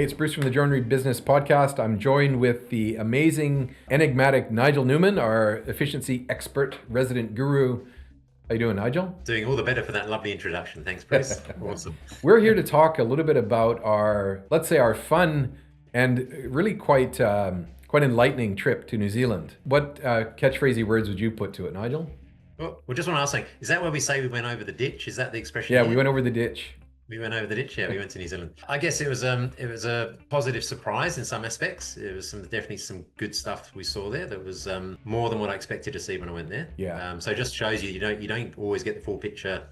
Hey, it's Bruce from the Joinery Business Podcast. I'm joined with the amazing, enigmatic Nigel Newman, our efficiency expert, resident guru. How you doing, Nigel? Doing all the better for that lovely introduction. Thanks, Bruce. Awesome. We're here to talk a little bit about our, let's say, our fun and really quite enlightening trip to New Zealand. What catchphrasy words would you put to it, Nigel? Well, we just want to ask, is that where we say we went over the ditch? Is that the expression Yeah, here? we went over the ditch. We went over the ditch. Yeah, we went to New Zealand. I guess it was a positive surprise in some aspects. It was definitely some good stuff we saw there. That was more than what I expected to see when I went there. Yeah. So it just shows you don't always get the full picture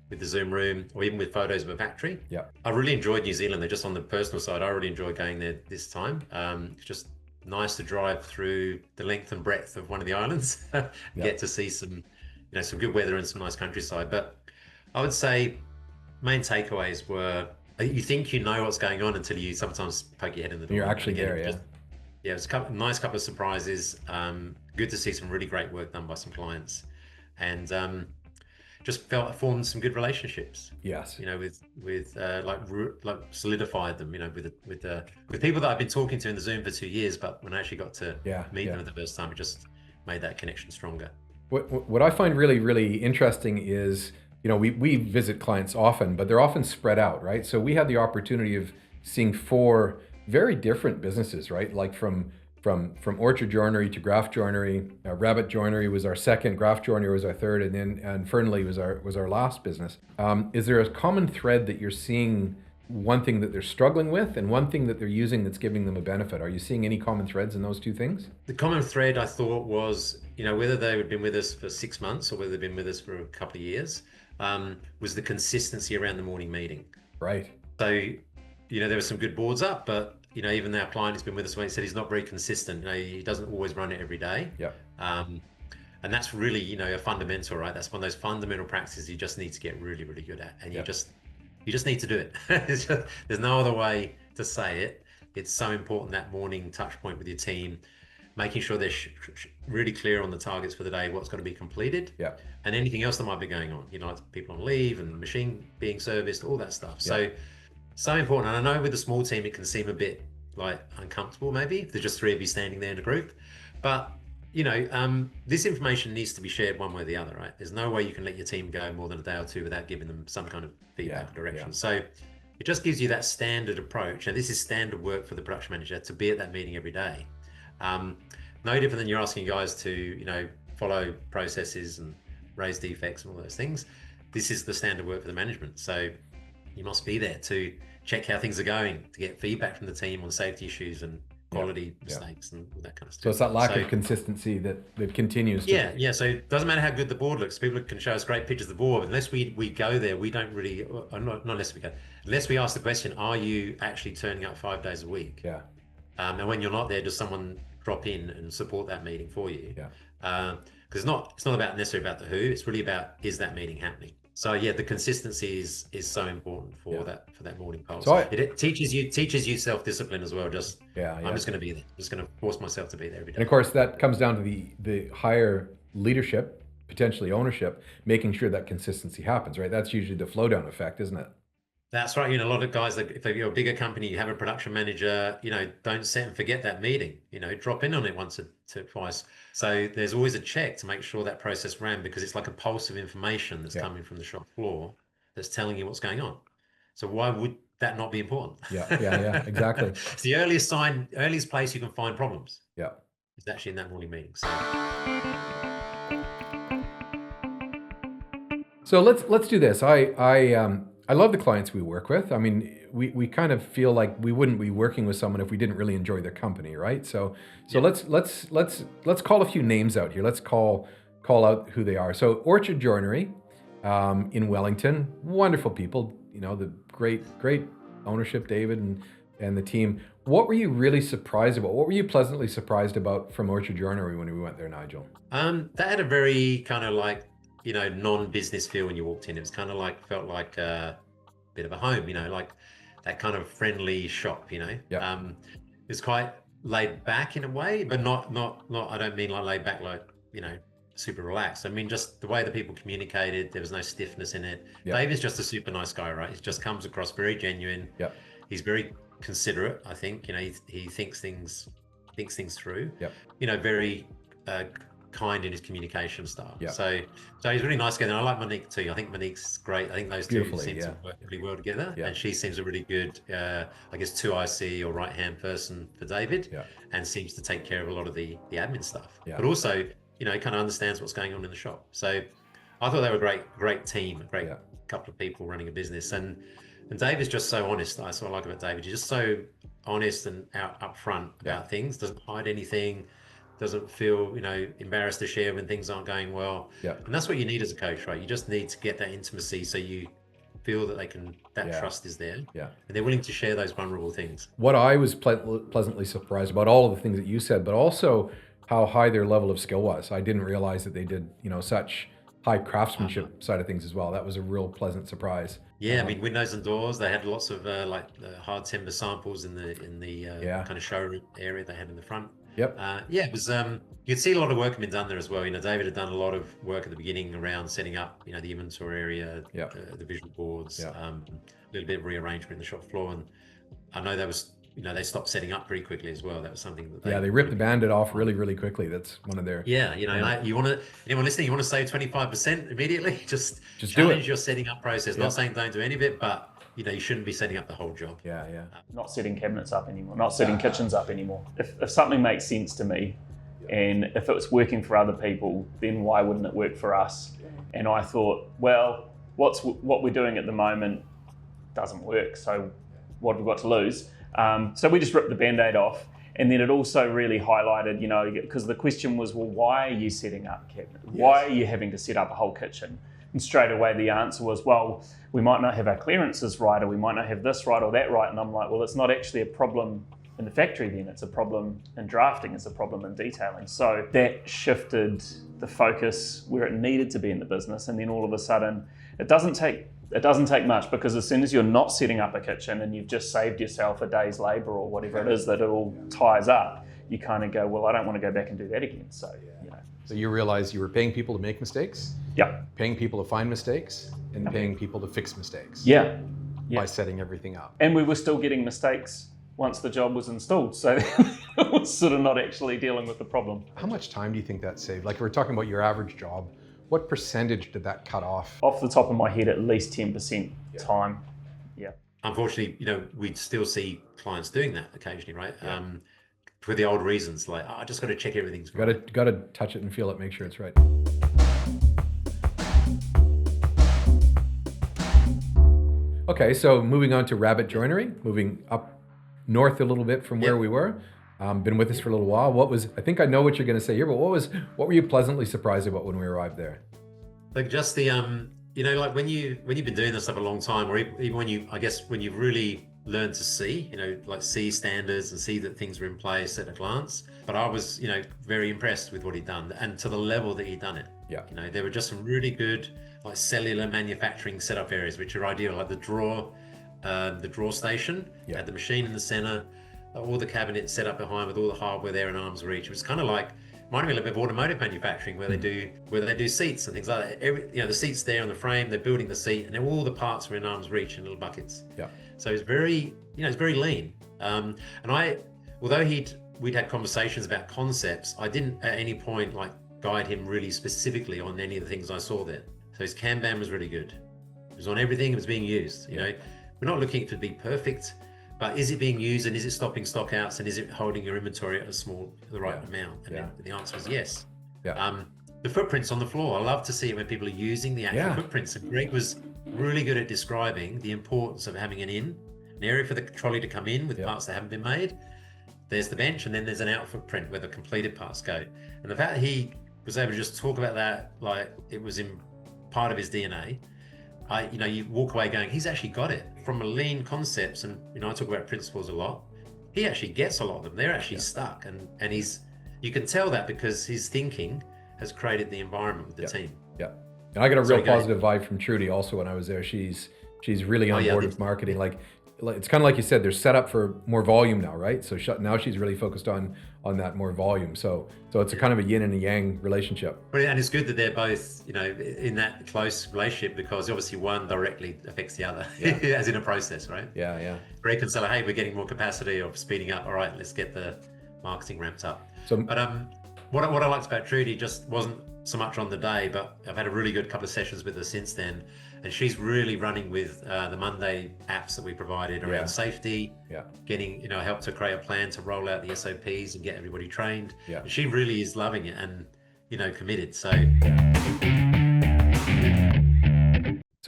with the Zoom room or even with photos of a factory. Yeah. I really enjoyed New Zealand. They're just on the personal side. I really enjoyed going there this time. It's just nice to drive through the length and breadth of one of the islands, get to see some good weather and some nice countryside. But I would say main takeaways were you think you know what's going on until you sometimes poke your head in the door. You're actually there, yeah. Yeah, it was a nice couple of surprises. Good to see some really great work done by some clients, and just formed some good relationships. Yes. With like solidified them. With people that I've been talking to in the Zoom for 2 years, but when I actually got to meet them for the first time, it just made that connection stronger. What I find really, really interesting is, we visit clients often, but they're often spread out, right? So we had the opportunity of seeing 4 very different businesses, right? Like from Orchard Joinery to Graft Joinery. Rabbitte Joinery was our second, Graft Joinery was our third, and Fernlea was our last business. Is there a common thread that you're seeing, one thing that they're struggling with and one thing that they're using that's giving them a benefit? Are you seeing any common threads in those two things? The common thread I thought was, whether they had been with us for 6 months or whether they've been with us for a couple of years, was the consistency around the morning meeting. Right. So, there were some good boards up, but even our client who's been with us, he said he's not very consistent. He doesn't always run it every day. Yeah. And that's really, a fundamental, right? That's one of those fundamental practices you just need to get really, really good at, and you just need to do it. There's no other way to say it. It's so important, that morning touch point with your team, making sure they're really clear on the targets for the day, what's got to be completed, and anything else that might be going on, like people on leave and the machine being serviced, all that stuff. So important. And I know with a small team, it can seem a bit like uncomfortable, maybe, if there's just 3 of you standing there in a group. But, this information needs to be shared one way or the other, right? There's no way you can let your team go more than a day or 2 without giving them some kind of feedback or direction. So it just gives you that standard approach. And this is standard work for the production manager to be at that meeting every day. No different than you're asking guys to, follow processes and raise defects and all those things. This is the standard work for the management. So you must be there to check how things are going, to get feedback from the team on safety issues and quality mistakes and all that kind of stuff. So it's that lack of consistency that continues. Yeah. So it doesn't matter how good the board looks. People can show us great pictures of the board, but unless we go there, we don't really, not unless we go, unless we ask the question, are you actually turning up 5 days a week? Yeah. And when you're not there, does someone drop in and support that meeting for you? Yeah. Because it's not necessarily about the who, it's really about, is that meeting happening? So the consistency is so important for that morning pulse. So it teaches you self-discipline as well. I'm just going to be there. I'm just going to force myself to be there every day. And of course, that comes down to the higher leadership, potentially ownership, making sure that consistency happens, right? That's usually the flow down effect, isn't it? That's right. A lot of guys, if you're a bigger company, you have a production manager, don't set and forget that meeting, drop in on it once or twice. So there's always a check to make sure that process ran, because it's like a pulse of information that's coming from the shop floor that's telling you what's going on. So why would that not be important? Yeah, exactly. It's the earliest place you can find problems. Yeah. It's actually in that morning meeting. So let's do this. I love the clients we work with. I mean, we kind of feel like we wouldn't be working with someone if we didn't really enjoy their company, right? So let's call a few names out here. Let's call out who they are. So Orchard Joinery in Wellington, wonderful people. The great ownership, David and the team. What were you really surprised about? What were you pleasantly surprised about from Orchard Joinery when we went there, Nigel? That had a very kind of like, non-business feel when you walked in. It was kind of felt like a bit of a home, like that kind of friendly shop, It was quite laid back in a way, but not, I don't mean like laid back, like, super relaxed. I mean, just the way the people communicated, there was no stiffness in it. Dave is just a super nice guy, right? He just comes across very genuine. He's very considerate. I think, he thinks things through. Yep. Very kind in his communication style. Yep. So he's really nice again. And I like Monique too. I think Monique's great. I think those two seem to work really well together. Yeah. And she seems a really good, 2IC or right-hand person for David, and seems to take care of a lot of the admin stuff. But also, kind of understands what's going on in the shop. So I thought they were a great team, a great couple of people running a business. And David's just so honest. That's what I like about David. He's just so honest and upfront about things, doesn't hide anything, doesn't feel, embarrassed to share when things aren't going well. And that's what you need as a coach, right? You just need to get that intimacy so you feel that trust is there. And they're willing to share those vulnerable things. What I was pleasantly surprised about, all of the things that you said, but also how high their level of skill was. I didn't realize that they did, such high craftsmanship side of things as well. That was a real pleasant surprise. Yeah, I mean, windows and doors. They had lots of hard timber samples in the kind of showroom area they had in the front. Yep. It was. You'd see a lot of work had been done there as well. David had done a lot of work at the beginning around setting up, the inventory area, the visual boards, a little bit of rearrangement in the shop floor, and I know that was. They stopped setting up pretty quickly as well. That was something that they ripped the Band-Aid off really, really quickly. That's one of their... you want to, anyone listening, you want to save 25% immediately, just challenge your setting up process. Not saying don't do any of it, but you shouldn't be setting up the whole job. Not setting cabinets up anymore, not setting kitchens up anymore. If something makes sense to me, and if it was working for other people, then why wouldn't it work for us? And I thought, well, what we're doing at the moment doesn't work, so what have we got to lose? So we just ripped the Band-Aid off, and then it also really highlighted, because the question was, well, why are you setting up cabinets? Why are you having to set up a whole kitchen? And straight away the answer was, well, we might not have our clearances right, or we might not have this right or that right. And I'm like, well, it's not actually a problem in the factory then, it's a problem in drafting, it's a problem in detailing. So that shifted the focus where it needed to be in the business, and then all of a sudden, it doesn't take much, because as soon as you're not setting up a kitchen and you've just saved yourself a day's labour or whatever it is that it all ties up, you kind of go, well, I don't want to go back and do that again. So, So you realized you were paying people to make mistakes, paying people to find mistakes, and paying people to fix mistakes. By setting everything up. And we were still getting mistakes once the job was installed. So it was sort of not actually dealing with the problem. How much time do you think that saved? Like, we're talking about your average job. What percentage did that cut off? Off the top of my head, at least 10% time. Unfortunately, we'd still see clients doing that occasionally, right? For the old reasons, like, I just got to check everything's right. Got to touch it and feel it, make sure it's right. Okay, so moving on to Rabbitte Joinery, moving up north a little bit from where we were. Been with us for a little while. I think I know what you're going to say here, but what were you pleasantly surprised about when we arrived there? Like just the, like when you've been doing this stuff a long time, or even when you've really learned to see, like see standards and see that things are in place at a glance. But I was, very impressed with what he'd done, and to the level that he'd done it. There were just some really good, like cellular manufacturing setup areas, which are ideal, like the drawer station, had the machine in the center, all the cabinets set up behind with all the hardware there in arm's reach. It was kind of like, reminded me a little bit of automotive manufacturing, where they do seats and things like that. The seat's there on the frame, they're building the seat, and all the parts are in arm's reach in little buckets. So it's very, it's very lean. And although we'd had conversations about concepts, I didn't at any point like guide him really specifically on any of the things I saw there. So his Kanban was really good. It was on everything, it was being used. We're not looking to be perfect, but is it being used, and is it stopping stockouts, and is it holding your inventory at the right amount? And the answer is yes. The footprints on the floor, I love to see it when people are using the actual footprints. And Greg was really good at describing the importance of having an area for the trolley to come in with parts that haven't been made. There's the bench, and then there's an out footprint where the completed parts go. And the fact that he was able to just talk about that like it was in part of his DNA, you walk away going, he's actually got it. From a lean concepts, and I talk about principles a lot, he actually gets a lot of them. They're actually stuck, and you can tell that because his thinking has created the environment with the team. And I got a real positive vibe from Trudy also when I was there. She's really on board with marketing. Like, it's kind of like you said, they're set up for more volume now, right? So now she's really focused on that more volume. So it's a kind of a yin and a yang relationship. And it's good that they're both, in that close relationship, because obviously one directly affects the other, as in a process, right? Yeah. Greg can say, hey, we're getting more capacity or speeding up. All right, let's get the marketing ramped up. But what I liked about Trudy just wasn't so much on the day, but I've had a really good couple of sessions with her since then. And she's really running with the Monday apps that we provided around safety, getting, help to create a plan to roll out the SOPs and get everybody trained. Yeah. And she really is loving it and, committed. So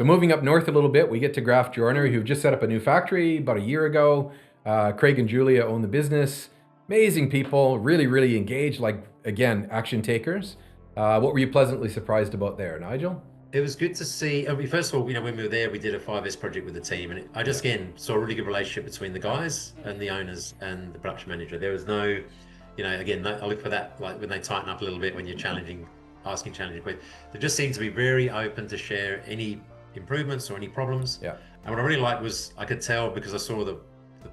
moving up north a little bit, we get to Graft Joinery, who've just set up a new factory about a year ago. Craig and Julia own the business. Amazing people, really, really engaged, again, action takers. What were you pleasantly surprised about there, Nigel? It was good to see. First of all, when we were there, we did a 5S project with the team, and I just again saw a really good relationship between the guys and the owners and the production manager. There was no, I look for that, like when they tighten up a little bit when you're asking challenging questions. They just seemed to be very open to share any improvements or any problems. Yeah. And what I really liked was I could tell, because I saw the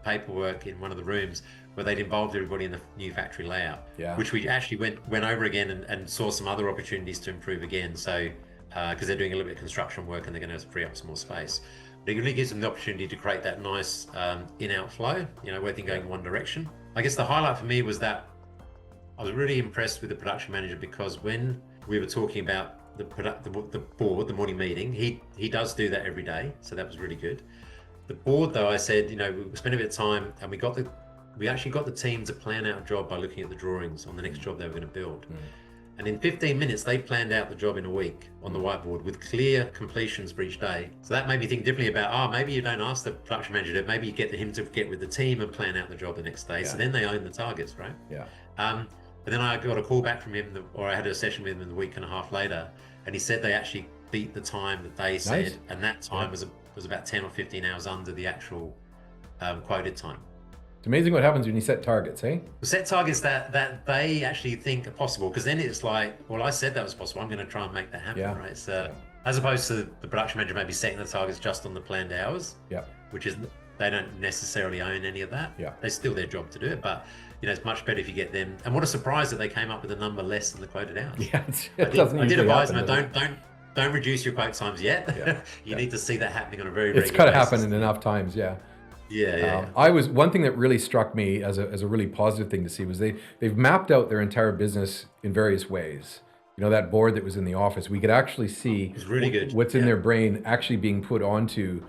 paperwork in one of the rooms where they'd involved everybody in the new factory layout, which we actually went over again and saw some other opportunities to improve again. So. Because they're doing a little bit of construction work and they're going to free up some more space. But it really gives them the opportunity to create that nice in-out flow, working going in one direction. I guess the highlight for me was that I was really impressed with the production manager, because when we were talking about the board, the morning meeting, he does do that every day. So that was really good. The board though, I said, we spent a bit of time and we actually got the team to plan out a job by looking at the drawings on the next job they were going to build. And in 15 minutes, they planned out the job in a week on the whiteboard with clear completions for each day. So that made me think differently about, maybe you don't ask the production manager to, maybe you get him to get with the team and plan out the job the next day. Yeah. So then they own the targets, right? Yeah. But then I got a call back from him, or I had a session with him a week and a half later, and he said they actually beat the time that they said, and that time was about 10 or 15 hours under the actual quoted time. It's amazing what happens when you set targets, eh? Set targets that they actually think are possible, because then it's like, well, I said that was possible, I'm going to try and make that happen, right? So, as opposed to the production manager maybe setting the targets just on the planned hours, which is, they don't necessarily own any of that. It's still their job to do it, but it's much better if you get them. And what a surprise that they came up with a number less than the quoted hours. I did advise them, don't reduce your quote times yet. You need to see that happening on a very regular basis. It's got to happen in enough times, one thing that really struck me as a really positive thing to see was they've mapped out their entire business in various ways. That board that was in the office, we could actually see it's really good. What's in their brain actually being put onto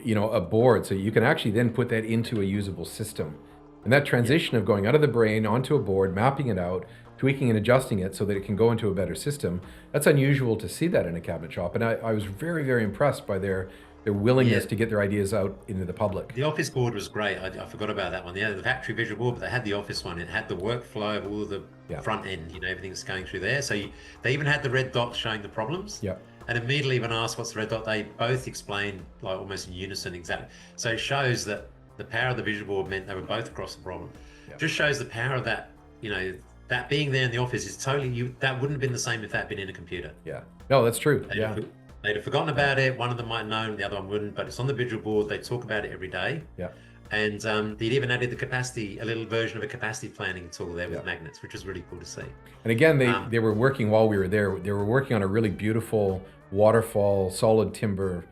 a board, so you can actually then put that into a usable system. And that transition of going out of the brain onto a board, mapping it out, tweaking and adjusting it so that it can go into a better system, that's unusual to see that in a cabinet shop. And I was very, very impressed by their willingness to get their ideas out into the public. The office board was great. I forgot about that one. The factory visual board, but they had the office one. It had the workflow of all of the front end, everything that's going through there. So they even had the red dots showing the problems. And immediately when I asked what's the red dot, they both explained like almost in unison exactly. So it shows that the power of the visual board meant they were both across the problem. Just shows the power of that, that being there in the office is totally, that wouldn't have been the same if that had been in a computer. No, that's true. They'd have forgotten about it. One of them might know, the other one wouldn't. But it's on the visual board. They talk about it every day. And they'd even added a little version of a capacity planning tool there with magnets, which was really cool to see. And again, they were working while we were there. They were working on a really beautiful waterfall, solid timber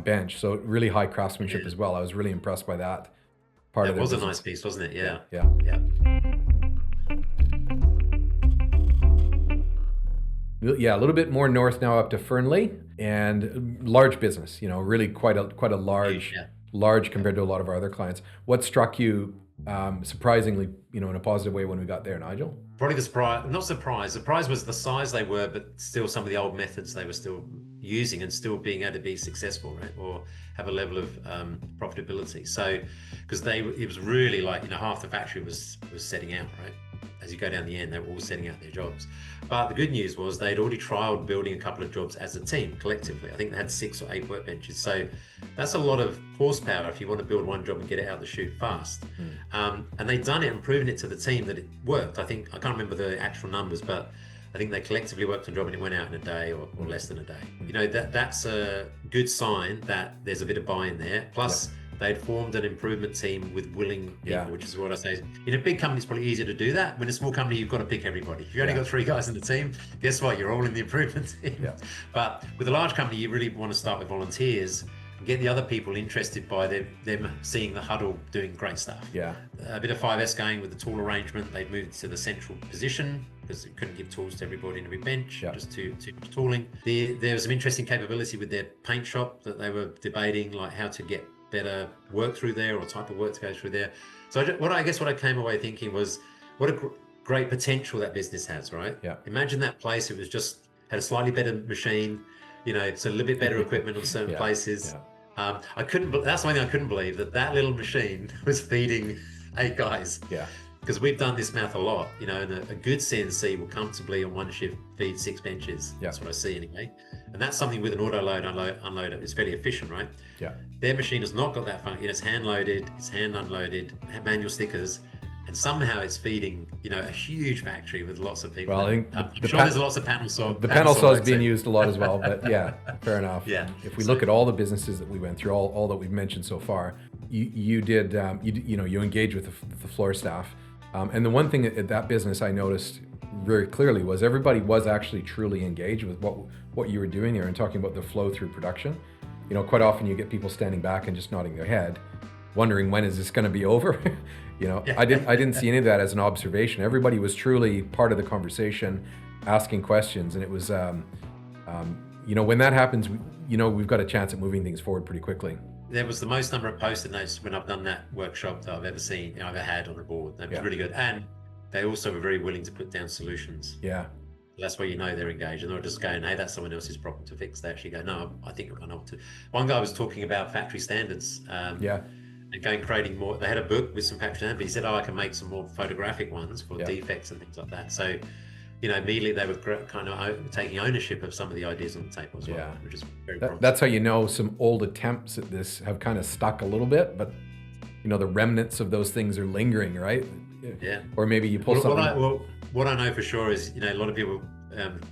bench. So really high craftsmanship as well. I was really impressed by that part of it. It was a nice piece, wasn't it? Yeah. Yeah, a little bit more north now, up to Fernlea, and large business. Really quite a large compared to a lot of our other clients. What struck you surprisingly, in a positive way when we got there, Nigel? Probably the surprise. Not surprise. Surprise was the size they were, but still some of the old methods they were still using and still being able to be successful, right, or have a level of profitability. So, because it was really like half the factory was setting out, right. As you go down the end, they were all setting out their jobs. But the good news was they'd already trialed building a couple of jobs as a team collectively. I think they had 6 or 8 workbenches. So that's a lot of horsepower if you want to build one job and get it out the chute fast. And they'd done it and proven it to the team that it worked. I can't remember the actual numbers, but I think they collectively worked on a job and it went out in a day or less than a day. That's a good sign that there's a bit of buy-in there. Plus, they'd formed an improvement team with willing people, which is what I say. In a big company, it's probably easier to do that. When a small company, you've got to pick everybody. If you've only got 3 guys in the team, guess what? You're all in the improvement team. Yeah. But with a large company, you really want to start with volunteers and get the other people interested by them seeing the huddle doing great stuff. Yeah. A bit of 5S going with the tool arrangement. They'd moved to the central position because it couldn't give tools to everybody in every bench, just too much tooling. There was some interesting capability with their paint shop that they were debating, like how to get better work through there or type of work to go through there. So what I came away thinking was what a great potential that business has, right? Yeah. Imagine that place. It was just had a slightly better machine, so a little bit better equipment on certain places. Yeah. That's one thing I couldn't believe, that little machine was feeding 8 guys. Yeah. Because we've done this math a lot, and a good CNC will comfortably on one shift feed 6 benches. Yeah. That's what I see anyway. And that's something with an auto load, unload, it's fairly efficient, right? Yeah. Their machine has not got that function. It's hand loaded, it's hand unloaded, manual stickers, and somehow it's feeding, a huge factory with lots of people. Well, I think I'm sure there's lots of panel saw. The panel saw is being used a lot as well, but yeah, fair enough. Yeah. If we look at all the businesses that we went through, all that we've mentioned so far, you engage with the floor staff. And the one thing at that business I noticed very clearly was everybody was actually truly engaged with what you were doing there and talking about the flow through production. Quite often you get people standing back and just nodding their head, wondering when is this going to be over. I didn't see any of that as an observation. Everybody was truly part of the conversation, asking questions, and it was, when that happens, we've got a chance at moving things forward pretty quickly. There was the most number of Post-it notes when I've done that workshop that I've ever seen, I've ever had on a board. That was really good. And they also were very willing to put down solutions. Yeah. That's where they're engaged. And they're not just going, hey, that's someone else's problem to fix. They actually go, no, I think I know what to. One guy was talking about factory standards. And creating more. They had a book with some factory standards, but he said, I can make some more photographic ones for defects and things like that. So, immediately they were kind of taking ownership of some of the ideas on the table as well, which is very promising. That's how some old attempts at this have kind of stuck a little bit, but the remnants of those things are lingering, right? Yeah. Or maybe you pull something. What I know for sure is, a lot of people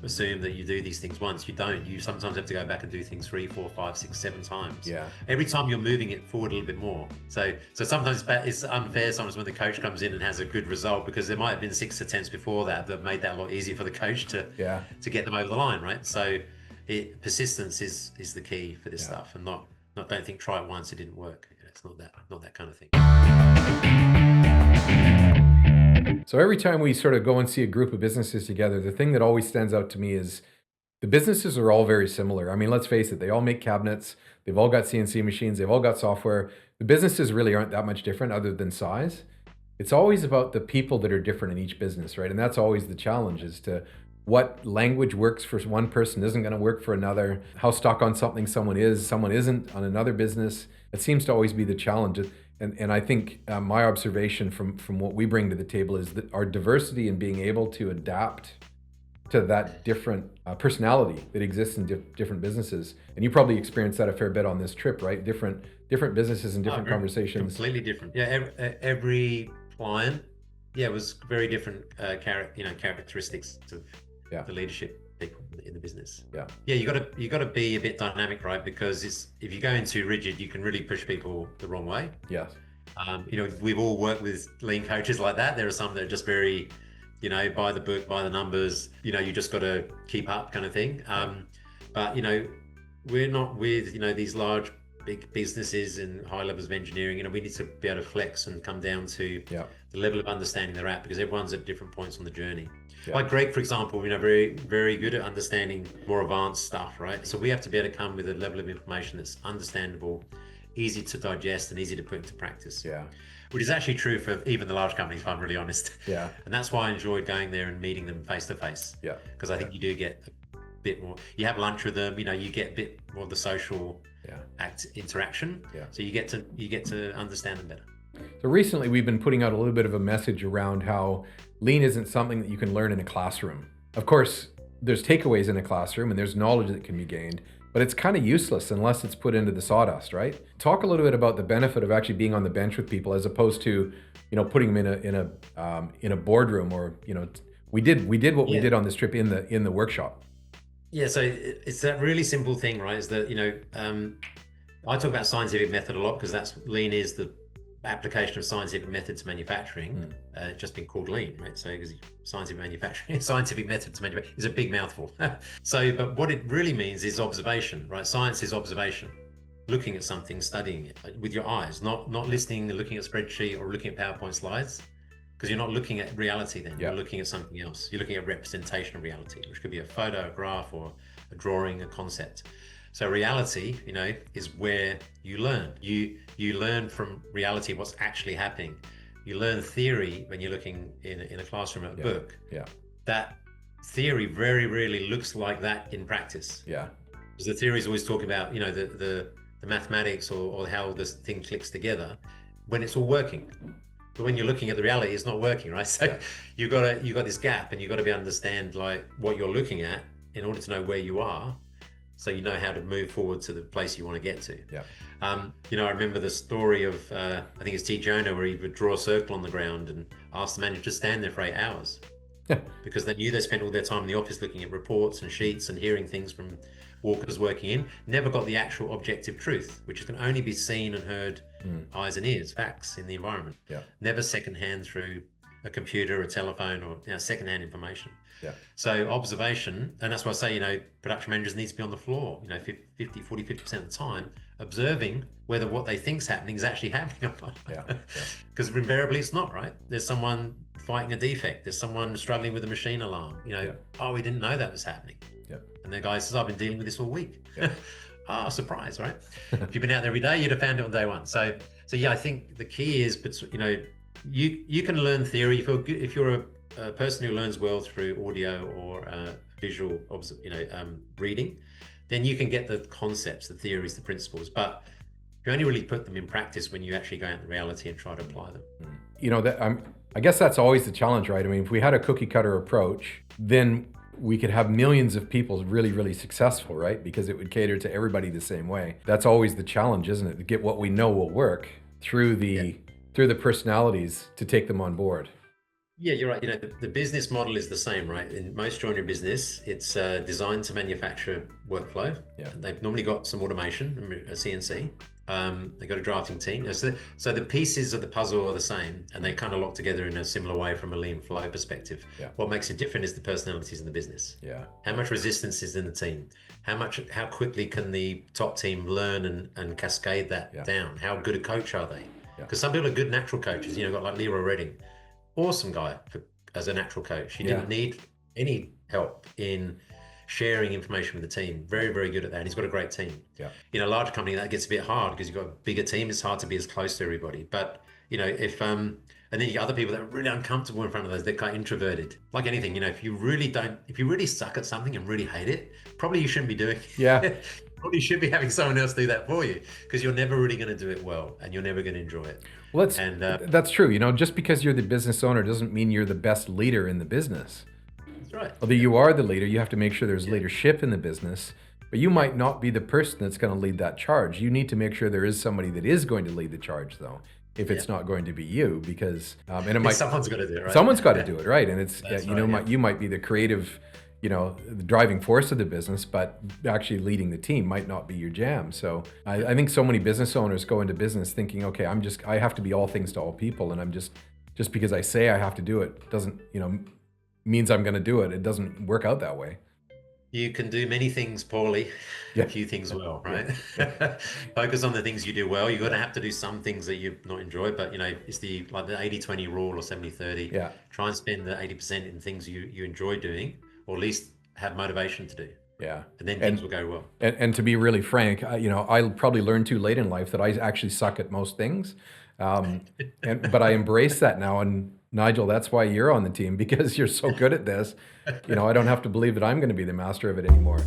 assume that you do these things once. You don't. You sometimes have to go back and do things 3, 4, 5, 6, 7 times. Yeah. Every time you're moving it forward a little bit more. So sometimes it's unfair sometimes when the coach comes in and has a good result, because there might have been 6 attempts before that made that a lot easier for the coach to get them over the line, right? So persistence is the key for this stuff, and not don't think try it once, it didn't work. It's not that kind of thing. So every time we sort of go and see a group of businesses together, the thing that always stands out to me is the businesses are all very similar. I mean, let's face it, they all make cabinets, they've all got CNC machines, they've all got software. The businesses really aren't that much different other than size. It's always about the people that are different in each business, right? And that's always the challenge, is to what language works for one person isn't going to work for another, how stuck on something someone isn't on another business. It seems to always be the challenge. And I think my observation from what we bring to the table is that our diversity in being able to adapt to that different personality that exists in different businesses. And you probably experienced that a fair bit on this trip, right? Different businesses and different conversations. Completely different. Yeah, every client, was very different characteristics of the leadership people in the business. You got to be a bit dynamic, right? Because if you go in too rigid, you can really push people the wrong way. Yes. We've all worked with lean coaches like that. There are some that are just very, by the book, by the numbers. You just got to keep up, kind of thing. But we're not with these large, big businesses and high levels of engineering. We need to be able to flex and come down to the level of understanding they're at, because everyone's at different points on the journey. Like Greg, for example, very, very good at understanding more advanced stuff, right? So we have to be able to come with a level of information that's understandable, easy to digest, and easy to put into practice. Yeah. Which is actually true for even the large companies, if I'm really honest. Yeah. And that's why I enjoyed going there and meeting them face to face. Yeah. Because I think you do get a bit more. You have lunch with them. You get a bit more of the social interaction. Yeah. So you get to understand them better. So recently we've been putting out a little bit of a message around how lean isn't something that you can learn in a classroom. Of course, there's takeaways in a classroom and there's knowledge that can be gained, but it's kind of useless unless it's put into the sawdust, right? Talk a little bit about the benefit of actually being on the bench with people as opposed to, putting them in a boardroom, or we did what we did on this trip in the workshop. Yeah, so it's that really simple thing, right? Is that I talk about scientific method a lot because lean is the application of scientific method to manufacturing. It's just been called lean, right? So because scientific manufacturing, scientific method to manufacturing is a big mouthful. But what it really means is observation, right? Science is observation, looking at something, studying it with your eyes, not listening, looking at a spreadsheet or looking at PowerPoint slides, because you're not looking at reality then. You're looking at something else. You're looking at representation of reality, which could be a photo, a graph, or a drawing, a concept. So reality, is where you learn. You learn from reality what's actually happening. You learn theory when you're looking in a classroom at a book. Yeah. That theory very rarely looks like that in practice. Yeah. Because the theory is always talking about, the mathematics or how this thing clicks together when it's all working. But when you're looking at the reality, it's not working, right? So you got this gap, and you got to be able to understand like what you're looking at in order to know where you are. So you know how to move forward to the place you want to get to. Yeah. I remember the story of, I think it's T. Jonah, where he would draw a circle on the ground and ask the manager to stand there for 8 hours. Yeah. Because they knew they spent all their time in the office looking at reports and sheets and hearing things from workers working in, never got the actual objective truth, which can only be seen and heard, eyes and ears, facts in the environment. Yeah. Never secondhand through a computer, a telephone, or secondhand information. Yeah. So observation, and that's why I say, production managers need to be on the floor, 50% of the time, observing whether what they think's happening is actually happening or not. Yeah. Because invariably it's not, right? There's someone fighting a defect. There's someone struggling with a machine alarm. Oh, we didn't know that was happening. Yeah. And the guy says, I've been dealing with this all week. Yeah. Surprise, right? If you've been out there every day, you'd have found it on day one. So yeah, I think the key is, you can learn theory if you're a person who learns well through audio or visual, reading, then you can get the concepts, the theories, the principles. But you only really put them in practice when you actually go out in reality and try to apply them. I guess that's always the challenge, right? I mean, if we had a cookie cutter approach, then we could have millions of people really, really successful, right? Because it would cater to everybody the same way. That's always the challenge, isn't it? To get what we know will work through the personalities to take them on board. Yeah, you're right. The business model is the same, right? In most joinery business, it's designed to manufacture workflow. Yeah. They've normally got some automation, a CNC. They've got a drafting team. So the pieces of the puzzle are the same, and they kind of lock together in a similar way from a lean flow perspective. Yeah. What makes it different is the personalities in the business. Yeah. How much resistance is in the team? How quickly can the top team learn and cascade that down? How good a coach are they? Because some people are good natural coaches. Got like Leroy Redding. Awesome guy as a natural coach. He didn't need any help in sharing information with the team. Very, very good at that. And he's got a great team. Yeah. In a large company, that gets a bit hard because you've got a bigger team. It's hard to be as close to everybody. But, if, and then you got other people that are really uncomfortable in front of those, they're kind of introverted. Like anything, if you really suck at something and really hate it, probably you shouldn't be doing it. Yeah. Probably should be having someone else do that for you, because you're never really going to do it well and you're never going to enjoy it. Well, that's true. Just because you're the business owner doesn't mean you're the best leader in the business. That's right. Although you are the leader, you have to make sure there's leadership in the business, but you might not be the person that's going to lead that charge. You need to make sure there is somebody that is going to lead the charge, though, if it's not going to be you, because someone's got to do it, right? Someone's got to do it, right? And it's you might be the creative, the driving force of the business, but actually leading the team might not be your jam. So I think so many business owners go into business thinking, okay, I have to be all things to all people, and I'm just because I say I have to do it doesn't, means I'm going to do it. It doesn't work out that way. You can do many things poorly, a few things well, right? Focus on the things you do well. You're going to have to do some things that you not enjoy, but it's the 80-20 rule or 70-30. Yeah. Try and spend the 80% in things you enjoy doing, or at least have motivation to do. Yeah. And then things will go well. And to be really frank, I probably learned too late in life that I actually suck at most things. But I embrace that now. And Nigel, that's why you're on the team, because you're so good at this. I don't have to believe that I'm going to be the master of it anymore.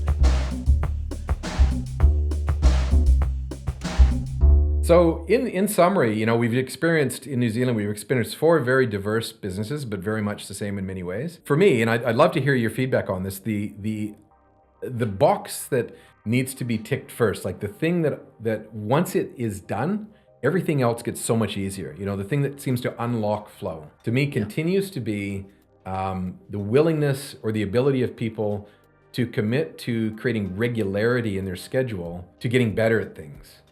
So in summary, we've experienced in New Zealand, we've experienced 4 very diverse businesses, but very much the same in many ways. For me, and I'd love to hear your feedback on this, the box that needs to be ticked first, like the thing that once it is done, everything else gets so much easier. The thing that seems to unlock flow, to me, continues to be the willingness or the ability of people to commit to creating regularity in their schedule, to getting better at things.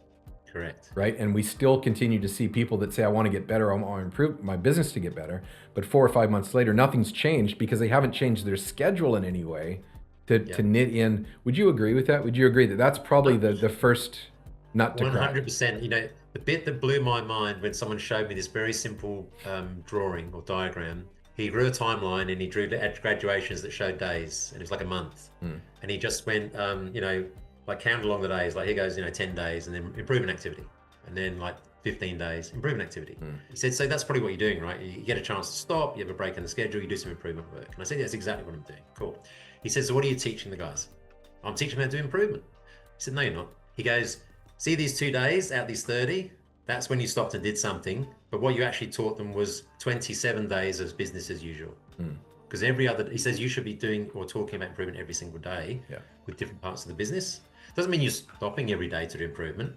Correct. Right. And we still continue to see people that say, I want to get better, I want to improve my business to get better. But 4 or 5 months later, nothing's changed because they haven't changed their schedule in any way to knit in. Would you agree with that? Would you agree that that's probably the first nut to crack? 100%. You know, the bit that blew my mind when someone showed me this very simple drawing or diagram, he drew a timeline and he drew graduations that showed days, and it was like a month. And he just went, you know, like count along the days, like here goes, you know, 10 days and then improvement activity. And then like 15 days, improvement activity. He said, so that's probably what you're doing, right? You get a chance to stop, you have a break in the schedule, you do some improvement work. And I said, yeah, that's exactly what I'm doing. Cool. He said, so what are you teaching the guys? I'm teaching them how to do improvement. He said, no, you're not. He goes, see these 2 days out these 30? That's when you stopped and did something. But what you actually taught them was 27 days as business as usual. Because every other, he says you should be doing or talking about improvement every single day with different parts of the business. Doesn't mean you're stopping every day to do improvement.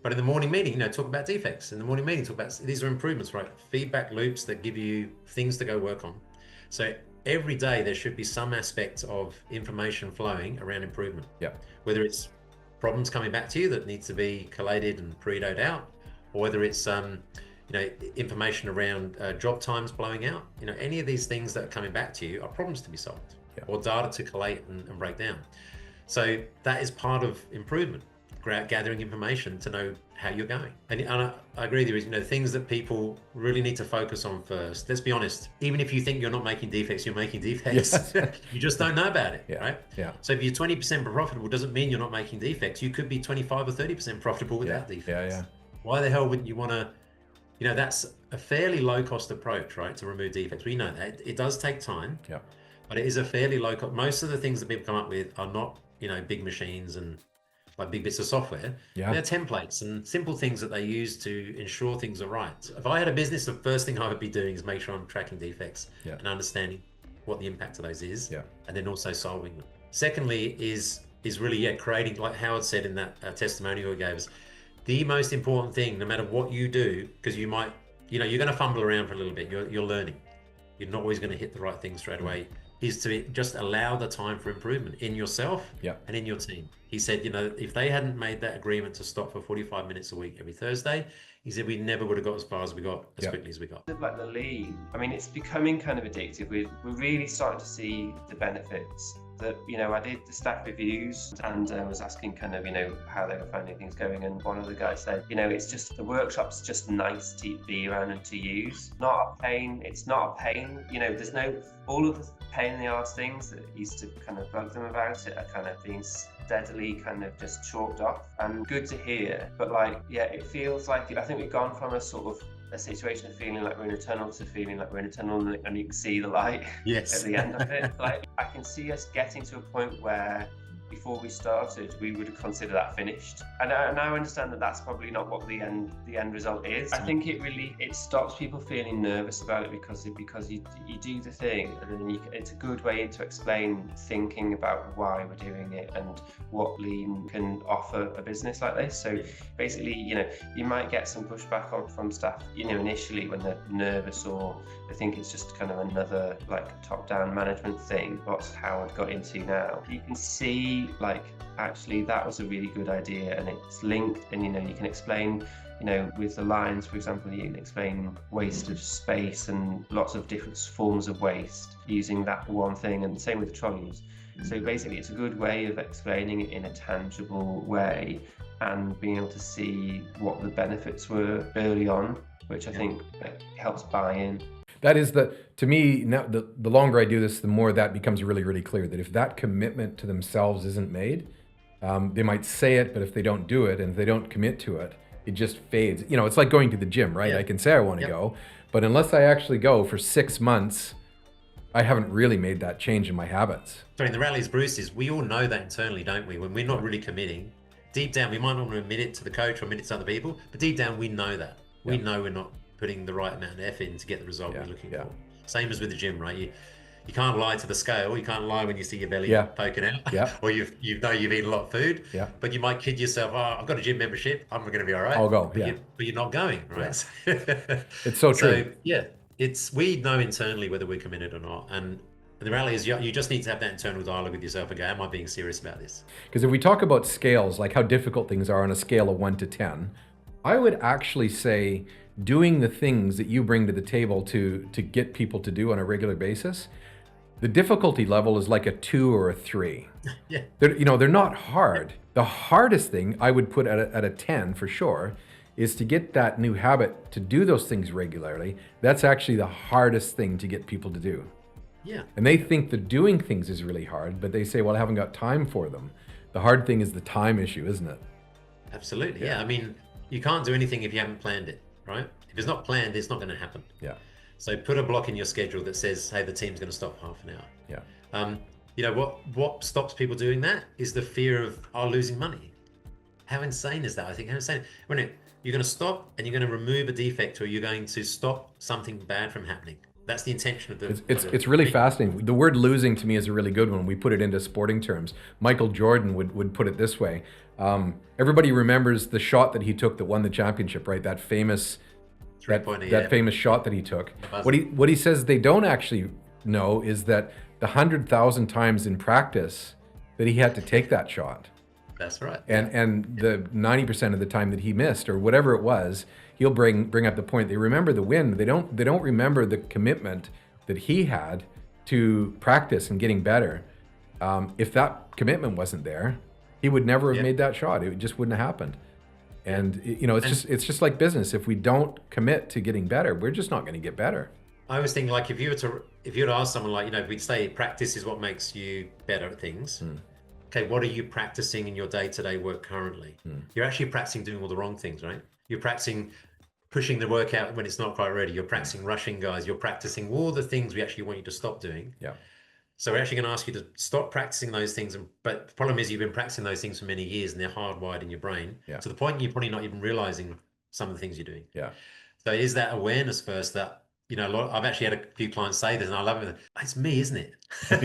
But in the morning meeting, you know, talk about defects. In the morning meeting, talk about, these are improvements, right? Feedback loops that give you things to go work on. So every day there should be some aspect of information flowing around improvement. Whether it's problems coming back to you that needs to be collated and pre-doed out, or whether it's you know, information around job times blowing out. You know, any of these things that are coming back to you are problems to be solved or data to collate and break down. So that is part of improvement, gathering information to know how you're going. And I agree there is, you know, things that people really need to focus on first. Let's be honest, even if you think you're not making defects, you're making defects. You just don't know about it, right? So if you're 20% profitable, doesn't mean you're not making defects. You could be 25 or 30% profitable without defects. Why the hell wouldn't you want to, you know, that's a fairly low cost approach, right? To remove defects. We know that it does take time, but it is a fairly low cost. Most of the things that people come up with are not, you know, big machines and like big bits of software. They're templates and simple things that they use to ensure things are right. If I had a business, the first thing I would be doing is make sure I'm tracking defects and understanding what the impact of those is, and then also solving them. Secondly is really, creating, like Howard said in that testimonial he gave us, the most important thing, no matter what you do, because you might, you know, you're going to fumble around for a little bit. You're learning. You're not always going to hit the right thing straight away. Is to just allow the time for improvement in yourself and in your team. He said, you know, if they hadn't made that agreement to stop for 45 minutes a week every Thursday, he said we never would have got as far as we got, as quickly as we got. Like the lean, I mean, it's becoming kind of addictive. We're really starting to see the benefits. That, you know, I did the staff reviews and was asking kind of, you know, how they were finding things going, and one of the guys said, you know, it's just, the workshop's just nice to be around and to use. Not a pain, it's not a pain, you know, there's no, all of the pain in the arse things that used to kind of bug them about it are kind of being steadily kind of just chalked off, and good to hear. But like, it feels like, I think we've gone from a sort of a situation of feeling like we're in a tunnel to feeling like we're in a tunnel and you can see the light at the end of it. Like, I can see us getting to a point where before we started, we would have considered that finished. And I now understand that that's probably not what the end result is. I think it stops people feeling nervous about it because you do the thing, and then it's a good way to explain thinking about why we're doing it and what lean can offer a business like this. So basically, you know, you might get some pushback from staff, you know, initially when they're nervous or they think it's just kind of another like top-down management thing, what Howard got into now. You can see like, actually that was a really good idea, and it's linked, and you know, you can explain, you know, with the lines, for example, you can explain waste of space and lots of different forms of waste using that one thing, and the same with the trolleys. So basically it's a good way of explaining it in a tangible way and being able to see what the benefits were early on, which I think helps buy in. That is to me, now the longer I do this, the more that becomes really, really clear that if that commitment to themselves isn't made, they might say it, but if they don't do it and if they don't commit to it, it just fades. You know, it's like going to the gym, right? I can say I want to go, but unless I actually go for 6 months, I haven't really made that change in my habits. So in the rallies, Bruce, is we all know that internally, don't we? When we're not really committing, deep down, we might not want to admit it to the coach or admit it to other people, but deep down, we know that. We know we're not putting the right amount of effort in to get the result we're looking for. Same as with the gym, right? You can't lie to the scale. You can't lie when you see your belly poking out, or you know you've eaten a lot of food. But you might kid yourself, oh, I've got a gym membership, I'm going to be all right. I'll go. But you're not going, right? It's so true. So we know internally whether we're committed or not, and the reality is you just need to have that internal dialogue with yourself and go, am I being serious about this? Because if we talk about scales, like how difficult things are on a scale of 1 to 10, I would actually say doing the things that you bring to the table to get people to do on a regular basis, the difficulty level is like a 2 or a 3. Yeah. They're not hard. The hardest thing I would put at a 10 for sure is to get that new habit to do those things regularly. That's actually the hardest thing to get people to do. Yeah. And they think that doing things is really hard, but they say, well, I haven't got time for them. The hard thing is the time issue, isn't it? Absolutely. Yeah. I mean, you can't do anything if you haven't planned it, right? If it's not planned, it's not going to happen. Yeah. So put a block in your schedule that says, hey, the team's going to stop half an hour. Yeah. What stops people doing that is the fear of losing money. How insane is that? I think how insane. When you're going to stop and you're going to remove a defect, or you're going to stop something bad from happening. That's the intention of the. It's really fascinating. The word losing to me is a really good one. We put it into sporting terms. Michael Jordan would put it this way. Everybody remembers the shot that he took that won the championship, right? That famous famous shot that he took. What he says they don't actually know is that the 100,000 times in practice that he had to take that shot. That's right. And the 90% of the time that he missed, or whatever it was, he'll bring up the point. They remember the win. They don't remember the commitment that he had to practice and getting better. If that commitment wasn't there, he would never have made that shot. It just wouldn't have happened. And it's just like business. If we don't commit to getting better, we're just not going to get better. I always think, like, if you were to ask someone, like, we'd say practice is what makes you better at things. Okay, what are you practicing in your day-to-day work currently? You're actually practicing doing all the wrong things, right? You're practicing pushing the work out when it's not quite ready. You're practicing rushing guys. You're practicing all the things we actually want you to stop doing. Yeah. So we're actually going to ask you to stop practicing those things. But the problem is you've been practicing those things for many years and they're hardwired in your brain to the point you're probably not even realizing some of the things you're doing. Yeah. So is that awareness first that, I've actually had a few clients say this and I love it. It's me, isn't it?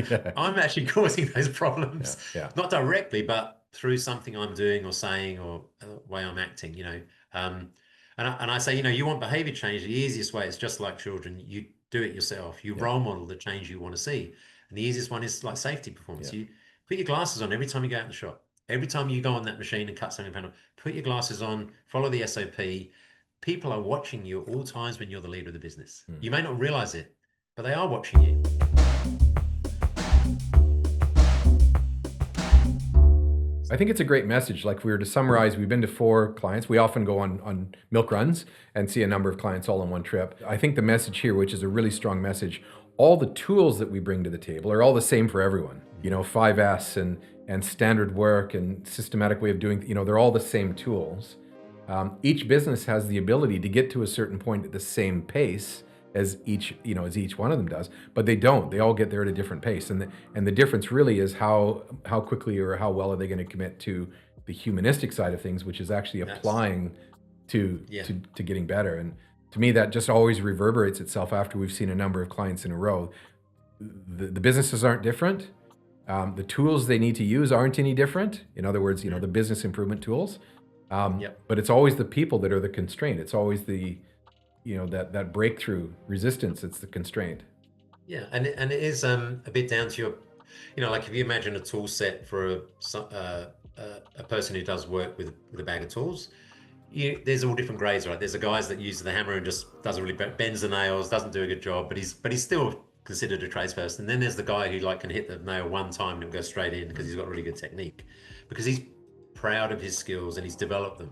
Yeah. I'm actually causing those problems. Yeah. Not directly, but through something I'm doing or saying or the way I'm acting, And I say, you want behavior change. The easiest way is just like children. You do it yourself. You role model the change you want to see. And the easiest one is like safety performance. You put your glasses on every time you go out in the shop. Every time you go on that machine and cut something panel, put your glasses on, follow the SOP. People are watching you at all times when you're the leader of the business. You may not realize it, but they are watching you. I think it's a great message. Like, if we were to summarize, we've been to 4 clients. We often go on milk runs and see a number of clients all on one trip. I think the message here, which is a really strong message, all the tools that we bring to the table are all the same for everyone. 5S and standard work and systematic way of doing, they're all the same tools. Each business has the ability to get to a certain point at the same pace as each one of them does, but they don't. They all get there at a different pace, and the difference really is how quickly or how well are they going to commit to the humanistic side of things, which is actually applying to getting better. And to me, that just always reverberates itself after we've seen a number of clients in a row. The businesses aren't different. The tools they need to use aren't any different. In other words, the business improvement tools. But it's always the people that are the constraint. It's always the that breakthrough resistance. It's the constraint. Yeah, and it is a bit down to your, like if you imagine a tool set for a person who does work with a bag of tools, there's all different grades, right? There's the guys that use the hammer and just doesn't really bends the nails, doesn't do a good job, but he's still considered a tradesperson. And then there's the guy who can hit the nail one time and it'll go straight in because he's got really good technique, because he's proud of his skills and he's developed them.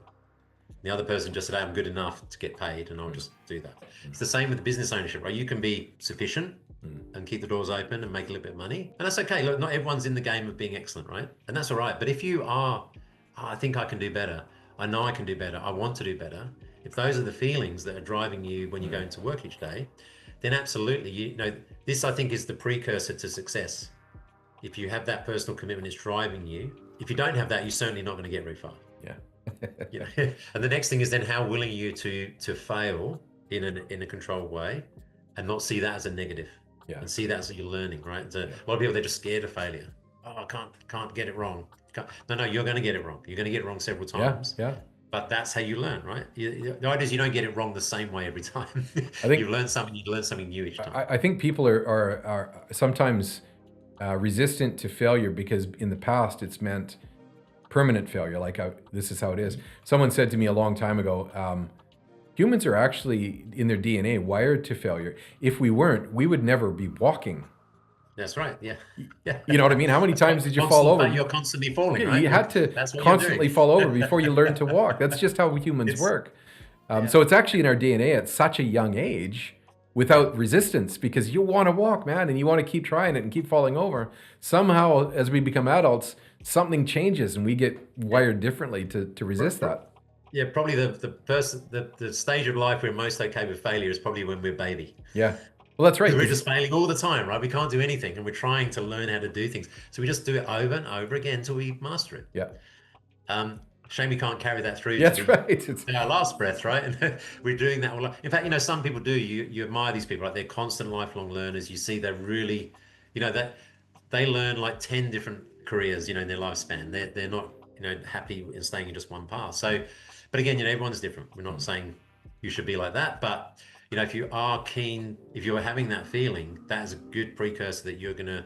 The other person just said, I'm good enough to get paid and I'll just do that. It's the same with business ownership, right? You can be sufficient and keep the doors open and make a little bit of money. And that's okay. Look, not everyone's in the game of being excellent, right? And that's all right. But if you are, I think I can do better. I know I can do better. I want to do better. If those are the feelings that are driving you when you go into work each day, then absolutely, this I think is the precursor to success. If you have that personal commitment, it's driving you. If you don't have that, you're certainly not going to get very far. Yeah. And the next thing is then how willing are you to fail in a controlled way and not see that as a negative, and see that as you're learning, right? A lot of people, they're just scared of failure. Oh, I can't get it wrong. No, you're going to get it wrong. You're going to get it wrong several times. Yeah. But that's how you learn, right? The idea is you don't get it wrong the same way every time. I think you learn something new each time. I think people are sometimes resistant to failure because in the past it's meant permanent failure, like this is how it is. Someone said to me a long time ago, humans are actually in their DNA wired to failure. If we weren't, we would never be walking. That's right. Yeah. Yeah. You know what I mean? How many times did you fall over? You're constantly falling, right? You had to constantly fall over before you learned to walk. That's just how humans work. So it's actually in our DNA at such a young age without resistance, because you want to walk, man, and you want to keep trying it and keep falling over. Somehow, as we become adults, something changes and we get wired differently to resist that. Yeah, probably the stage of life we're most okay with failure is probably when we're a baby. Yeah. Well, that's right. We're just failing all the time, right? We can't do anything, and we're trying to learn how to do things. So we just do it over and over again until we master it. Yeah. Shame we can't carry that through. That's right. It's our last breath, right? And we're doing that all. In fact, some people do. You admire these people, right? They're constant lifelong learners. You see, they're really, that they learn like 10 different careers, in their lifespan. They're not, happy in staying in just one path. So, but again, everyone's different. We're not saying you should be like that, but if you are keen, if you're having that feeling, that is a good precursor that you're going to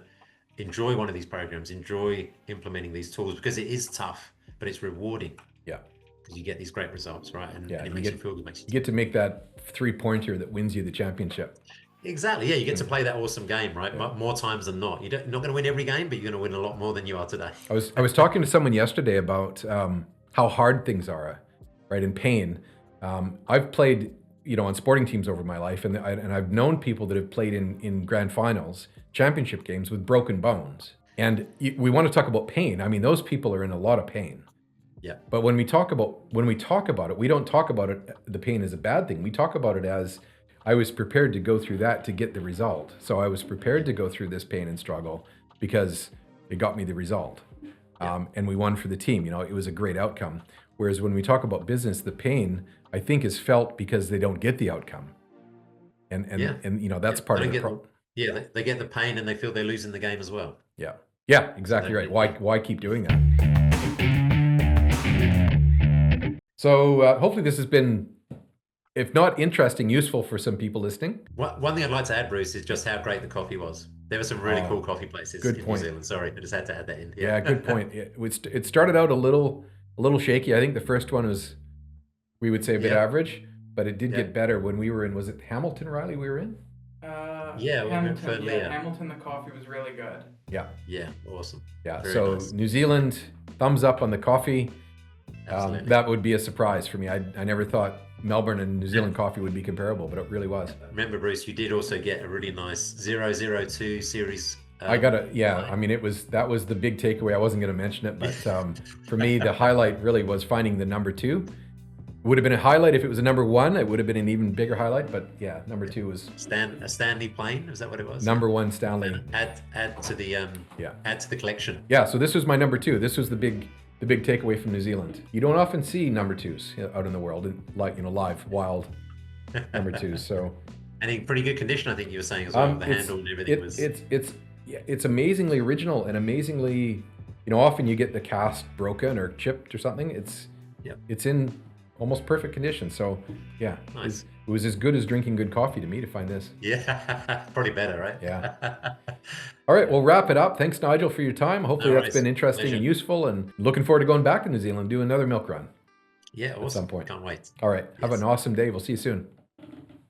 enjoy one of these programs, enjoy implementing these tools, because it is tough, but it's rewarding. Yeah. Because you get these great results, right? And yeah, it makes you feel good. You get to make that 3-pointer that wins you the championship. Exactly. Yeah, you get to play that awesome game, right? Yeah. More times than not. You're not going to win every game, but you're going to win a lot more than you are today. I was talking to someone yesterday about how hard things are, right? In pain. I've played, on sporting teams over my life, and I've known people that have played in grand finals, championship games with broken bones. And we want to talk about pain. I mean, those people are in a lot of pain. Yeah. But when we talk about it, we don't talk about it, the pain as a bad thing. We talk about it as, I was prepared to go through that to get the result. So I was prepared to go through this pain and struggle because it got me the result. Yeah. And we won for the team. It was a great outcome. Whereas when we talk about business, the pain, I think, is felt because they don't get the outcome. And that's part of the problem. Yeah, they get the pain and they feel they're losing the game as well. Yeah. Yeah, exactly right. Why keep doing that? So hopefully this has been, if not interesting, useful for some people listening. One thing I'd like to add, Bruce, is just how great the coffee was. There were some really cool coffee places in New Zealand. Sorry, I just had to add that in. Yeah, good point. It started out a little shaky. I think the first one was, we would say, a bit average, but it did get better when we were in, was it Hamilton, Riley, we were in? Yeah, we were in Fernlea. Yeah, Hamilton, the coffee was really good. Yeah. Yeah, awesome. Yeah, Very so nice. New Zealand, thumbs up on the coffee. That would be a surprise for me. I never thought Melbourne and New Zealand coffee would be comparable, but it really was. Remember, Bruce, you did also get a really nice 002 series. I got it. Yeah, I mean, that was the big takeaway. I wasn't going to mention it, but for me, the highlight really was finding the number 2. It would have been a highlight if it was a number 1. It would have been an even bigger highlight, but yeah, number 2 was a Stanley plane. Is that what it was? Number 1 Stanley. Add to the add to the collection. Yeah, so this was my number 2. This was the big takeaway from New Zealand. You don't often see number 2s out in the world, like live wild number 2s. So and in pretty good condition, I think you were saying as well. The handle and everything was. It's amazingly original and amazingly, often you get the cast broken or chipped or something. It's in almost perfect condition. So yeah, nice. It was as good as drinking good coffee to me to find this. Yeah, probably better, right? Yeah. All right, we'll wrap it up. Thanks, Nigel, for your time. Hopefully that's been interesting and useful, and looking forward to going back to New Zealand, do another milk run. Yeah, awesome. At some point. Can't wait. All right, have an awesome day. We'll see you soon.